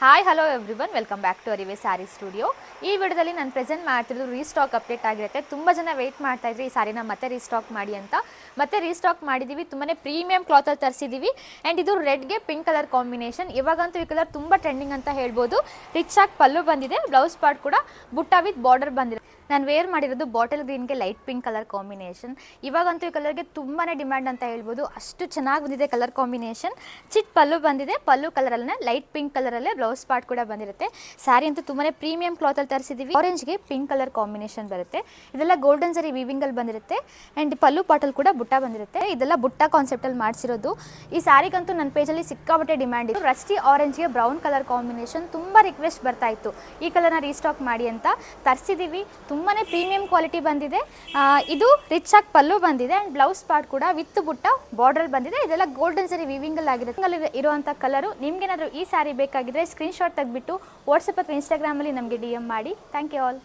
Hi hello everyone, welcome back to Arive sari studio. ಈ ವಿಡಿಯೋದಲ್ಲಿ ನಾನು ಪ್ರೆಸೆಂಟ್ ಮಾಡ್ತಿರೋದು ರೀಸ್ಟಾಕ್ ಅಪ್ಡೇಟ್ ಆಗಿರುತ್ತೆ. ತುಂಬ ಜನ ವೆಯ್ಟ್ ಮಾಡ್ತಾ ಇದ್ರಿ ಈ ಸಾರಿನ ಮತ್ತೆ ರೀಸ್ಟಾಕ್ ಮಾಡಿ ಅಂತ. ಮತ್ತೆ ರೀಸ್ಟಾಕ್ ಮಾಡಿದ್ದೀವಿ. ತುಂಬಾ ಪ್ರೀಮಿಯಂ ಕ್ಲಾತಲ್ಲಿ ತರಿಸಿದ್ದೀವಿ. ಆ್ಯಂಡ್ ಇದು ರೆಡ್ಗೆ ಪಿಂಕ್ ಕಲರ್ ಕಾಂಬಿನೇಷನ್. ಇವಾಗಂತೂ ಈ ಕಲರ್ ತುಂಬ ಟ್ರೆಂಡಿಂಗ್ ಅಂತ ಹೇಳ್ಬೋದು. ರಿಚ್ ಆಗಿ ಪಲ್ಲು ಬಂದಿದೆ, ಬ್ಲೌಸ್ ಪಾರ್ಟ್ ಕೂಡ ಬುಟ್ಟ ವಿತ್ ಬಾರ್ಡರ್ ಬಂದಿದೆ. ನಾನು ವೇರ್ ಮಾಡಿರೋದು ಬಾಟಲ್ ಗ್ರೀನ್ಗೆ ಲೈಟ್ ಪಿಂಕ್ ಕಲರ್ ಕಾಂಬಿನೇಷನ್. ಇವಾಗಂತೂ ಈ ಕಲರ್ಗೆ ತುಂಬಾ ಡಿಮ್ಯಾಂಡ್ ಅಂತ ಹೇಳ್ಬೋದು. ಅಷ್ಟು ಚೆನ್ನಾಗಿ ಬಂದಿದೆ ಕಲರ್ ಕಾಂಬಿನೇಷನ್. ಚಿಕ್ಕ ಪಲ್ಲು ಬಂದಿದೆ, ಪಲ್ಲು ಕಲರಲ್ಲೇ ಲೈಟ್ ಪಿಂಕ್ ಕಲರಲ್ಲೇ ಬ್ಲೌಸ್ ಪಾರ್ಟ್ ಕೂಡ ಬಂದಿರುತ್ತೆ. ಸ್ಯಾರಿ ಅಂತೂ ತುಂಬಾ ಪ್ರೀಮಿಯಂ ಕ್ಲಾತಲ್ಲಿ ತರಿಸಿದ್ದೀವಿ. ಆರೆಂಜ್ಗೆ ಪಿಂಕ್ ಕಲರ್ ಕಾಂಬಿನೇಷನ್ ಬರುತ್ತೆ. ಇದೆಲ್ಲ ಗೋಲ್ಡನ್ ಸರಿ ವೀವಿಂಗಲ್ಲಿ ಬಂದಿರುತ್ತೆ. ಆ್ಯಂಡ್ ಪಲ್ಲು ಪಾಟಲ್ಲಿ ಕೂಡ ಬುಟ್ಟ ಬಂದಿರುತ್ತೆ. ಇದೆಲ್ಲ ಬುಟ್ಟ ಕಾನ್ಸೆಪ್ಟಲ್ಲಿ ಮಾಡಿಸಿರೋದು. ಈ ಸ್ಯಾರಿಗಂತೂ ನನ್ನ ಪೇಜಲ್ಲಿ ಸಿಕ್ಕಾಪಟ್ಟೆ ಡಿಮ್ಯಾಂಡ್ ಇದೆ. ರಸ್ಟಿ ಆರೆಂಜ್ಗೆ ಬ್ರೌನ್ ಕಲರ್ ಕಾಂಬಿನೇಷನ್ ತುಂಬ ರಿಕ್ವೆಸ್ಟ್ ಬರ್ತಾ ಇತ್ತು ಈ ಕಲರ್ನ ರೀಸ್ಟಾಕ್ ಮಾಡಿ ಅಂತ. ತರಿಸಿದ್ದೀವಿ. ತುಂಬಾ ಪ್ರೀಮಿಯಂ ಕ್ವಾಲಿಟಿ ಬಂದಿದೆ. ಇದು ರಿಚ್ ಆಗಿ ಪಲ್ಲು ಬಂದಿದೆ ಆ್ಯಂಡ್ ಬ್ಲೌಸ್ ಪಾರ್ಟ್ ಕೂಡ ವಿತ್ ಬುಟ್ಟ ಬಾರ್ಡರ್ ಬಂದಿದೆ. ಇದೆಲ್ಲ ಗೋಲ್ಡನ್ ಸರಿ ವೀವಿಂಗಲ್ಲಿ ಆಗಿರುತ್ತೆ. ಇರುವಂಥ ಕಲರು. ನಿಮ್ಗೇನಾದರೂ ಈ ಸ್ಯಾರಿ ಬೇಕಾಗಿದ್ದರೆ ಸ್ಕ್ರೀನ್ಶಾಟ್ ತೆಗೆದುಬಿಟ್ಟು ವಾಟ್ಸಪ್ ಅಥವಾ ಇನ್ಸ್ಟಾಗ್ರಾಮಲ್ಲಿ ನಮಗೆ DM ಮಾಡಿ. Thank you all.